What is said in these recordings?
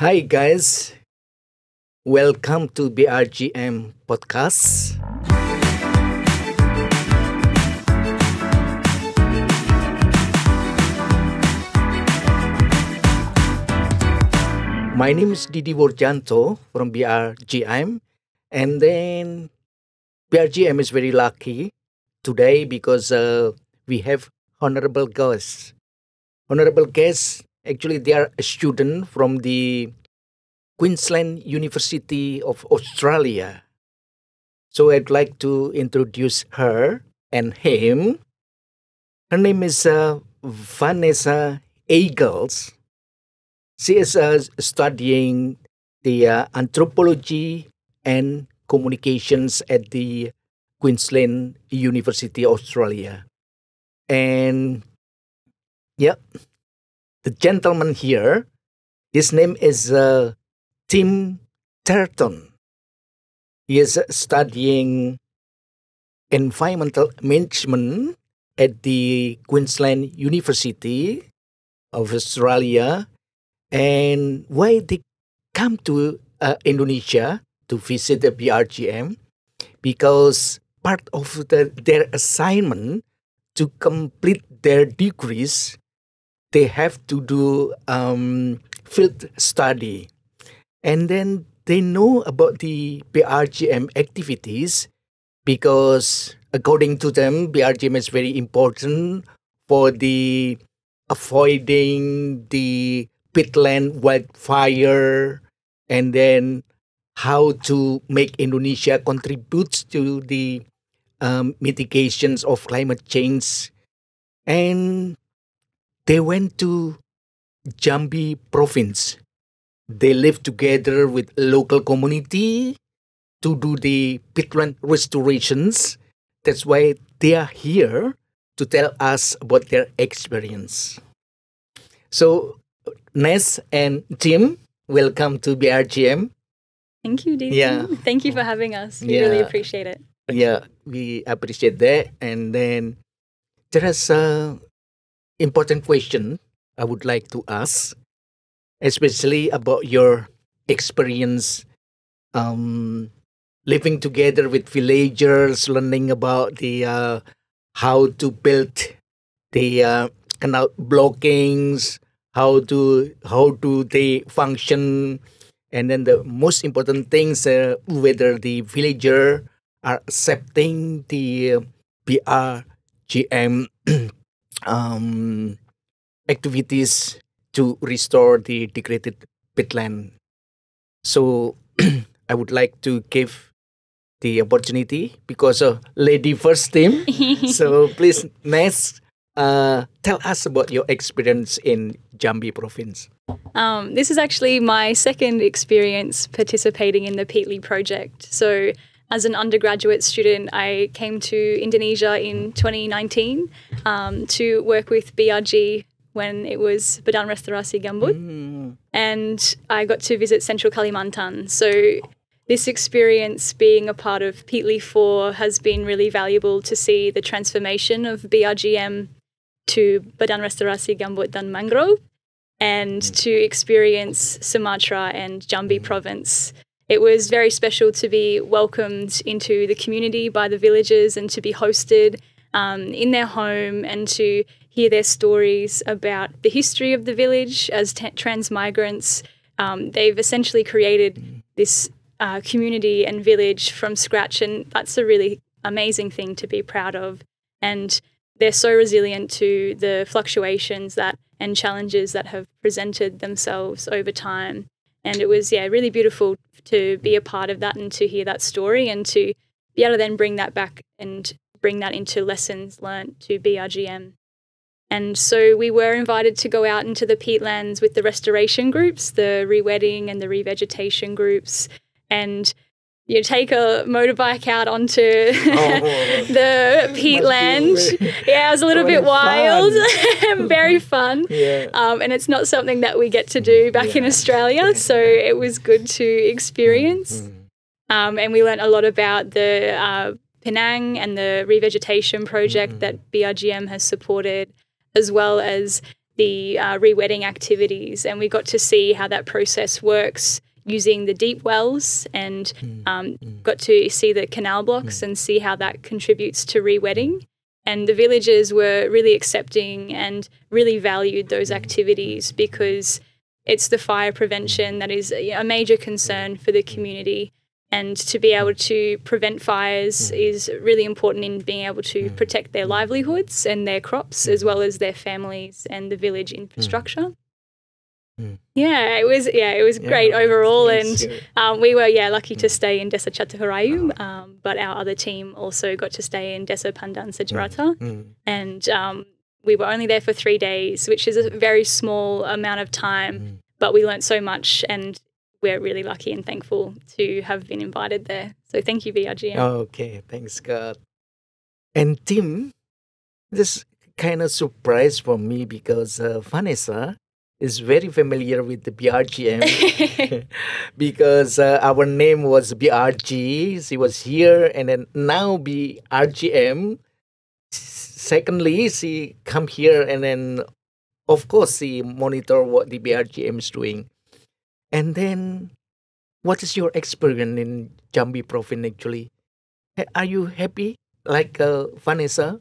Hi guys, welcome to BRGM podcast. My name is Didi Worjanto from BRGM, and then BRGM is very lucky today because we have honorable guests. Honorable guests, actually, they are a student from the Queensland University of Australia. So I'd like to introduce her and him. Her name is Vannesa Eagles. She is studying the anthropology and communications at the Queensland University, Australia. And yeah, the gentleman here, his name is Tim Terton. He is studying environmental management at the Queensland University of Australia. And why they come to Indonesia to visit the BRGM? Because part of their assignment to complete their degrees, they have to do field study. And then they know about the BRGM activities because according to them, BRGM is very important for the avoiding the Peatland wildfire, and then how to make Indonesia contribute to the mitigations of climate change. And they went to Jambi province. They live together with local community to do the peatland restorations. That's why they are here to tell us about their experience. So, Nes and Tim, welcome to BRGM. Thank you, Didi. Yeah. Thank you for having us. We really appreciate it. Yeah, we appreciate that. And then there is a important question I would like to ask, especially about your experience living together with villagers, learning about the how to build the canal blockings, how do they function, and then the most important things whether the villager are accepting the BRGM activities to restore the degraded peatland. So I would like to give the opportunity because lady first team. So please, Nes, tell us about your experience in Jambi province. This is actually my second experience participating in the Peatland project. So as an undergraduate student, I came to Indonesia in 2019 to work with BRG when it was Badan Restorasi Gambut. And I got to visit Central Kalimantan. So this experience being a part of Peatland 4 has been really valuable to see the transformation of BRGM to Badan Restorasi Gambut dan Mangrove, and to experience Sumatra and Jambi province. It was very special to be welcomed into the community by the villagers and to be hosted in their home and to hear their stories about the history of the village as trans migrants. They've essentially created this community and village from scratch, and that's a really amazing thing to be proud of. And they're so resilient to the fluctuations and challenges that have presented themselves over time. And it was, really beautiful to be a part of that and to hear that story and to be able to then bring that back and bring that into lessons learnt to BRGM. And so we were invited to go out into the peatlands with the restoration groups, the re-wetting and the revegetation groups, and you take a motorbike out onto the peatland. Yeah, it was a little bit wild, very fun. Yeah. And it's not something that we get to do back in Australia, so it was good to experience. And we learnt a lot about the Penang and the revegetation project that BRGM has supported, as well as the re-wetting activities, and we got to see how that process works using the deep wells, and got to see the canal blocks and see how that contributes to re-wetting. And the villagers were really accepting and really valued those activities, because it's the fire prevention that is a major concern for the community. And to be able to prevent fires is really important in being able to protect their livelihoods and their crops, as well as their families and the village infrastructure. Yeah, it was great overall, and we were lucky to stay in Desa Catur Rahayu, but our other team also got to stay in Desa Pandan Sejahtera, and we were only there for 3 days, which is a very small amount of time, but we learnt so much, and we're really lucky and thankful to have been invited there. So thank you, BRGM. Okay, thanks God. And Tim, this kind of surprise for me, because Vannesa is very familiar with the BRGM because our name was BRG. She was here, and then now BRGM. Secondly, she come here, and then of course she monitor what the BRGM is doing. And then, what is your experience in Jambi province actually? Are you happy like Vannesa?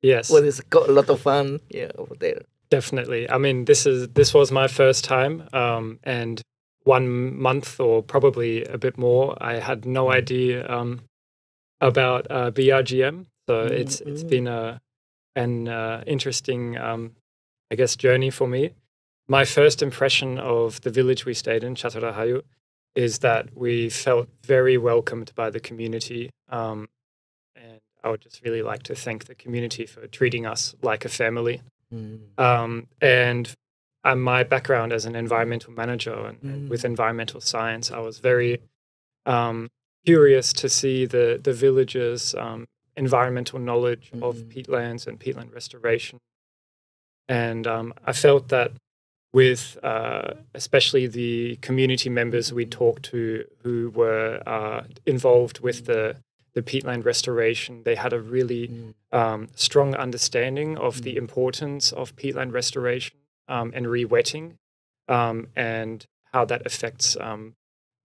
Yes. Well, it's got a lot of fun over there. Definitely. I mean, this was my first time, and 1 month or probably a bit more, I had no idea about BRGM. So it's been an interesting, I guess, journey for me. My first impression of the village we stayed in, Catur Rahayu, is that we felt very welcomed by the community, and I would just really like to thank the community for treating us like a family. And my background as an environmental manager and with environmental science, I was very curious to see the villagers' environmental knowledge of peatlands and peatland restoration. And I felt that with especially the community members we talked to who were involved with the peatland restoration, they had a really strong understanding of the importance of peatland restoration and re-wetting, and how that affects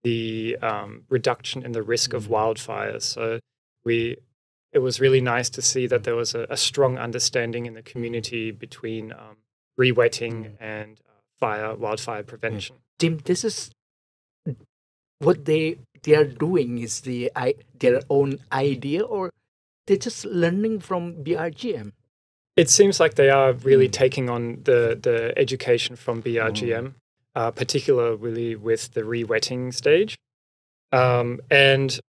the reduction in the risk of wildfires. So it was really nice to see that there was a strong understanding in the community between re-wetting and wildfire prevention. Tim, this is what they are doing is their own idea, or they're just learning from BRGM? It seems like they are really taking on the education from BRGM, particularly with the re-wetting stage. And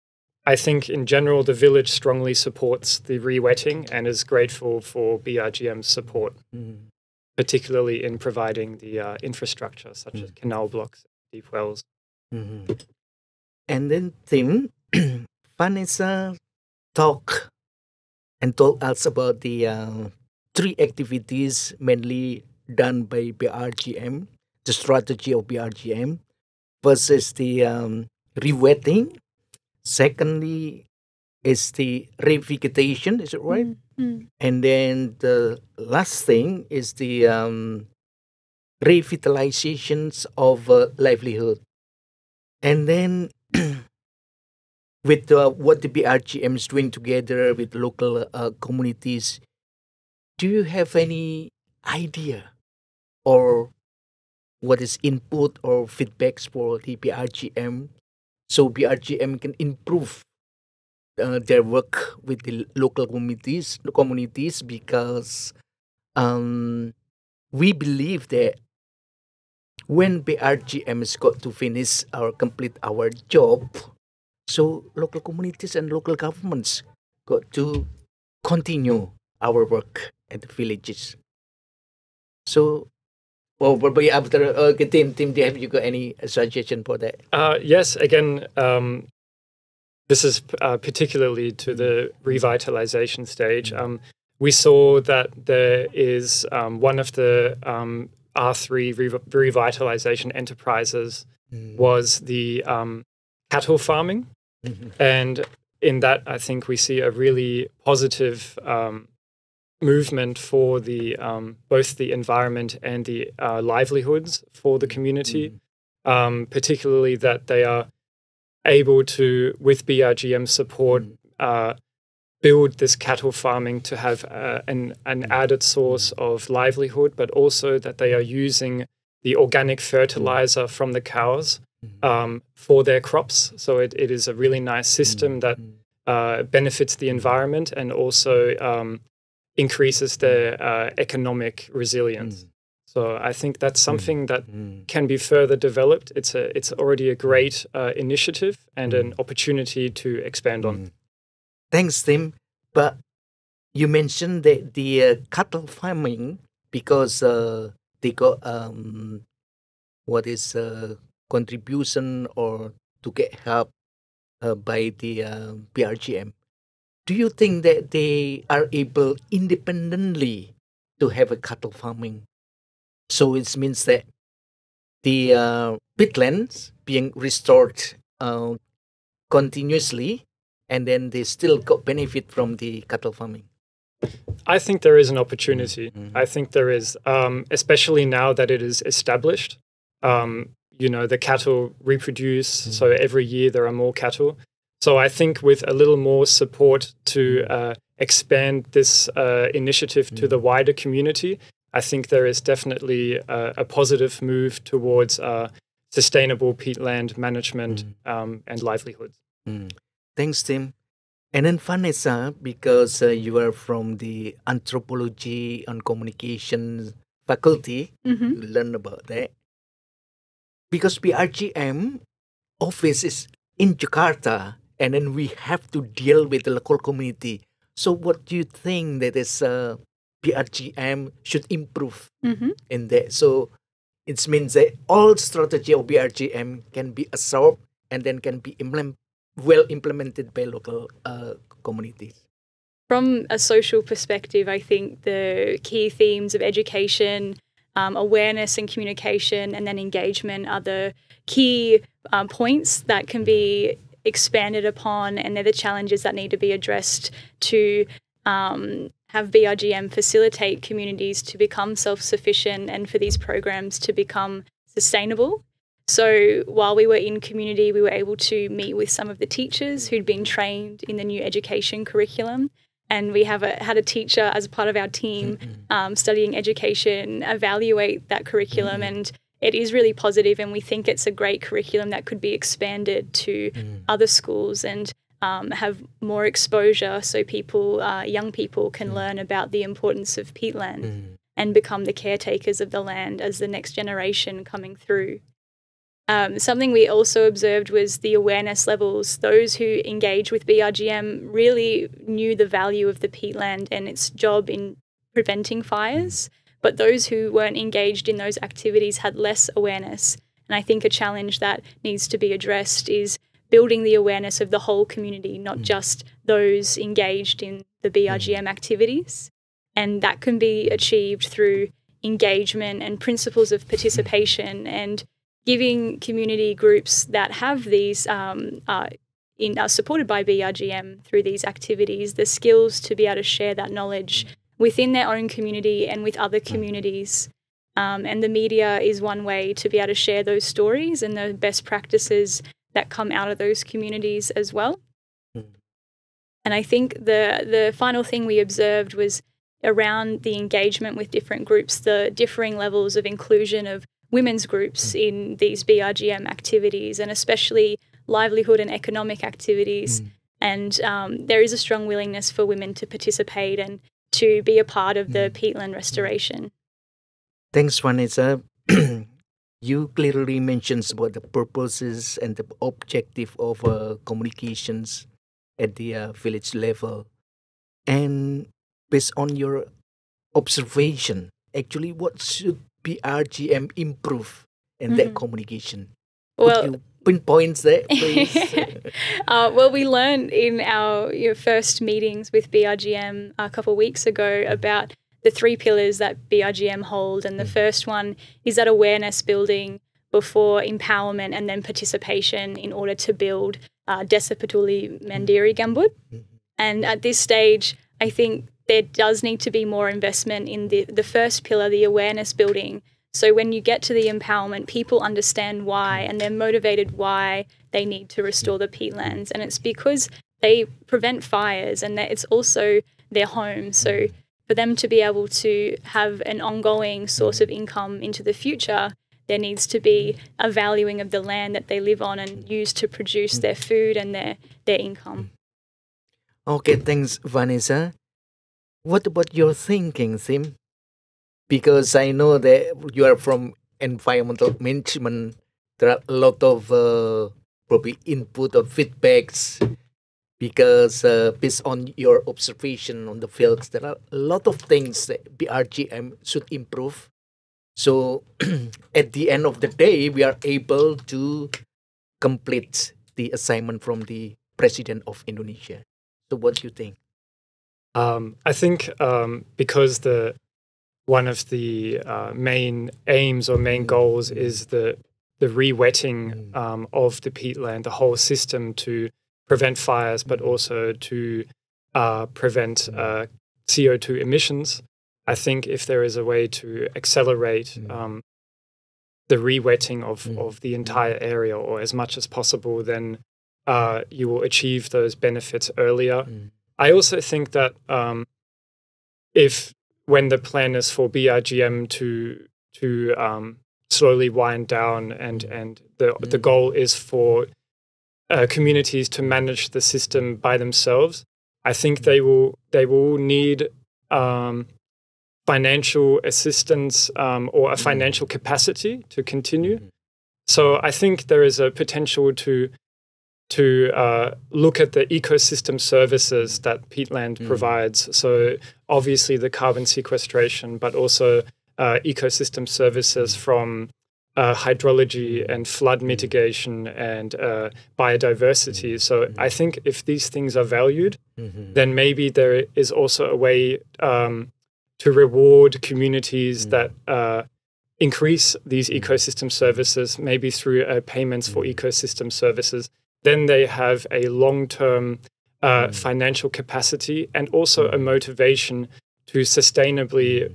I think in general, the village strongly supports the re-wetting and is grateful for BRGM's support, particularly in providing the infrastructure such as canal blocks, deep wells. And then Tim, Vannesa told us about the 3 activities mainly done by BRGM, the strategy of BRGM. First is the re-wetting. Secondly is the revegetation, is it right? And then the last thing is the revitalizations of livelihood. And then with what the BRGM is doing together with local communities, do you have any idea or what is input or feedbacks for the BRGM so BRGM can improve their work with the local communities because we believe that when BRGM has got to finish or complete our job, so local communities and local governments got to continue our work at the villages. So, well, probably after Tim, do you got any suggestion for that? Yes, again, this is particularly to the revitalization stage. We saw that there is one of the R3 revitalization enterprises was the cattle farming. And in that, I think we see a really positive movement for the both the environment and the livelihoods for the community, particularly that they are able to, with BRGM support, build this cattle farming to have an added source of livelihood, but also that they are using the organic fertilizer from the cows for their crops. So it is a really nice system that benefits the environment and also increases their economic resilience. So I think that's something that can be further developed. It's already a great initiative and an opportunity to expand on. Thanks, Tim. But you mentioned that the cattle farming, because they got what is contribution or to get help by the BRGM. Do you think that they are able independently to have a cattle farming? So it means that the peatlands being restored continuously, and then they still got benefit from the cattle farming. I think there is an opportunity. I think there is, especially now that it is established. The cattle reproduce, so every year there are more cattle. So I think with a little more support to expand this initiative to the wider community, I think there is definitely a positive move towards sustainable peatland management and livelihoods. Thanks, Tim. And then Vannesa, because you are from the anthropology and communications faculty, you learn about that. Because BRGM office is in Jakarta, and then we have to deal with the local community. So what do you think that is BRGM should improve in that? So it means that all strategy of BRGM can be absorbed and then can be well implemented by local communities. From a social perspective, I think the key themes of education, awareness and communication, and then engagement are the key points that can be expanded upon, and they're the challenges that need to be addressed to have BRGM facilitate communities to become self-sufficient and for these programs to become sustainable. So while we were in community, we were able to meet with some of the teachers who'd been trained in the new education curriculum. And we had a teacher as a part of our team studying education, evaluate that curriculum. And it is really positive, and we think it's a great curriculum that could be expanded to other schools and have more exposure so people, young people can learn about the importance of peatland and become the caretakers of the land as the next generation coming through. Something we also observed was the awareness levels. Those who engage with BRGM really knew the value of the peatland and its job in preventing fires, but those who weren't engaged in those activities had less awareness. And I think a challenge that needs to be addressed is building the awareness of the whole community, not just those engaged in the BRGM activities. And that can be achieved through engagement and principles of participation and giving community groups that have these are supported by BRGM through these activities the skills to be able to share that knowledge within their own community and with other communities. And the media is one way to be able to share those stories and the best practices that come out of those communities as well. And I think the final thing we observed was around the engagement with different groups, the differing levels of inclusion of women's groups in these BRGM activities, and especially livelihood and economic activities. And there is a strong willingness for women to participate and to be a part of the peatland restoration. Thanks, Vannesa. You clearly mentioned about the purposes and the objective of communications at the village level. And based on your observation, actually, what should BRGM improve in that communication? Could you pinpoint that, please? Well, we learned in our first meetings with BRGM a couple of weeks ago about the 3 pillars that BRGM hold. And the first one is that awareness building before empowerment and then participation in order to build Desa Peduli Mandiri Gambut. And at this stage, I think there does need to be more investment in the first pillar, the awareness building. So when you get to the empowerment, people understand why, and they're motivated why they need to restore the peatlands. And it's because they prevent fires, and that it's also their home. So for them to be able to have an ongoing source of income into the future, there needs to be a valuing of the land that they live on and use to produce their food and their income. Okay, thanks, Vannesa. What about your thinking, Tim? Because I know that you are from environmental management. There are a lot of probably input or feedbacks because based on your observation on the fields, there are a lot of things that BRGM should improve. So at the end of the day, we are able to complete the assignment from the President of Indonesia. So what do you think? I think because one of the main aims or main goals is the re-wetting of the peatland, the whole system to prevent fires, but also to prevent CO2 emissions. I think if there is a way to accelerate the re-wetting of the entire area, or as much as possible, then you will achieve those benefits earlier. I also think that when the plan is for BRGM to slowly wind down, and the goal is for communities to manage the system by themselves, I think they will need financial assistance or a financial capacity to continue. So I think there is a potential to look at the ecosystem services that peatland provides. So obviously the carbon sequestration, but also ecosystem services from hydrology and flood mitigation and biodiversity. So I think if these things are valued, then maybe there is also a way to reward communities that increase these ecosystem services, maybe through payments for ecosystem services. Then they have a long-term financial capacity and also a motivation to sustainably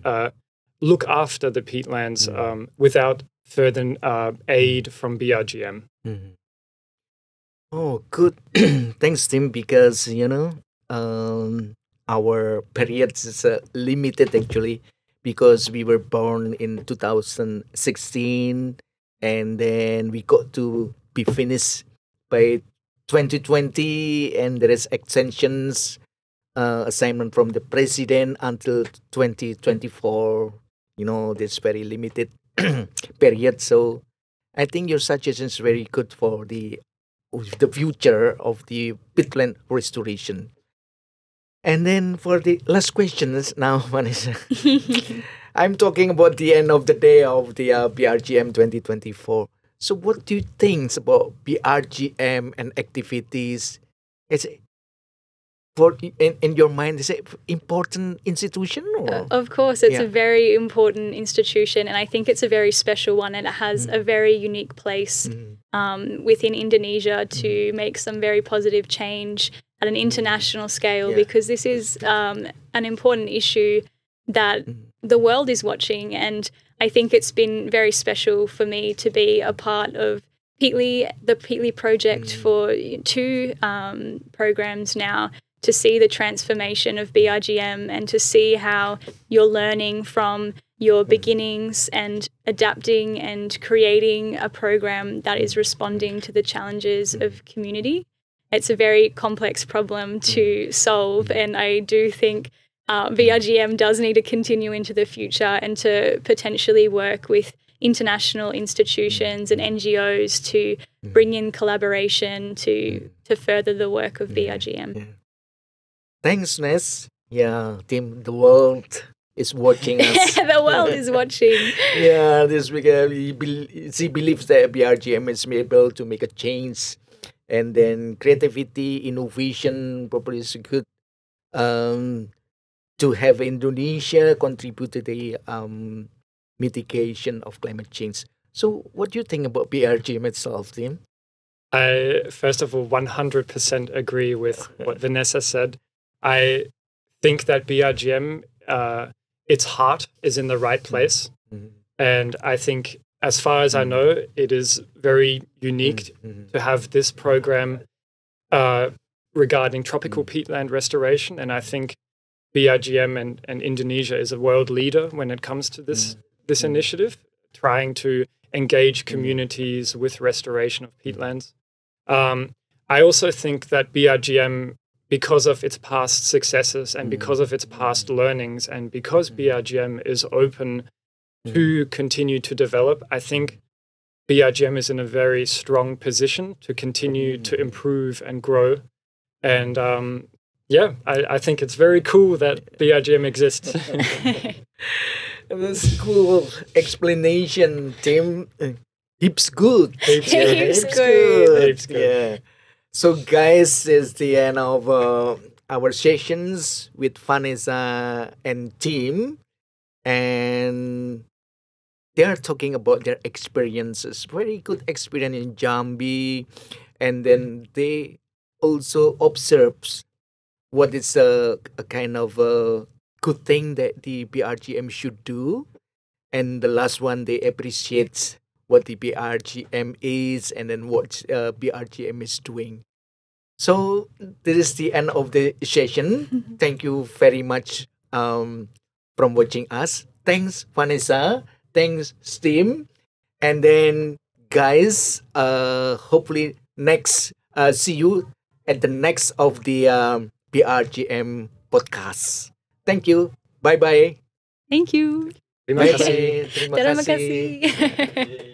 look after the peatlands without further aid from BRGM. Oh, good. Thanks, Tim, because, our period is limited actually, because we were born in 2016 and then we got to be finished by 2020, and there is extensions assignment from the president until 2024. This very limited period. So I think your suggestion is very good for the future of the peatland restoration. And then for the last questions now, Vannesa, I'm talking about the end of the day of the BRGM 2024. So what do you think about BRGM and activities? Is it in your mind, is it important institution? Or? Of course, it's a very important institution, and I think it's a very special one, and it has a very unique place within Indonesia to make some very positive change at an international scale, because this is an important issue that the world is watching. And I think it's been very special for me to be a part of the Peatly project for 2 programs now, to see the transformation of BRGM and to see how you're learning from your beginnings and adapting and creating a program that is responding to the challenges of community. It's a very complex problem to solve, and I do think BRGM does need to continue into the future and to potentially work with international institutions and NGOs to bring in collaboration to further the work of BRGM. Thanks, Ness. Yeah, Tim, the world is watching us. The world is watching. Yeah, this because she believes that BRGM is able to make a change, and then creativity, innovation, probably is good to have Indonesia contribute to the mitigation of climate change. So, what do you think about BRGM itself, Tim? I, first of all, 100% agree with what Vannesa said. I think that BRGM, its heart is in the right place. And I think, as far as I know, it is very unique to have this program regarding tropical peatland restoration. And I think BRGM and Indonesia is a world leader when it comes to this initiative, trying to engage communities with restoration of peatlands. I also think that BRGM, because of its past successes and because of its past learnings, and because BRGM is open to continue to develop, I think BRGM is in a very strong position to continue to improve and grow. And I think it's very cool that BRGM exists. That's cool explanation, Tim. Heaps good. Heaps good. Heaps good. Yeah. So, guys, it's the end of our sessions with Vannesa and Tim, and they are talking about their experiences. Very good experience in Jambi, and then they also observes what is a kind of a good thing that the BRGM should do, and the last one, they appreciate what the BRGM is and then what BRGM is doing. So this is the end of the session. Thank you very much from watching us. Thanks, Vannesa. Thanks, Tim. And then, guys, hopefully next see you at the next of the BRGM podcast. Thank you. Bye-bye. Thank you. Terima kasih. Bye-bye. Terima Terima kasih. kasih.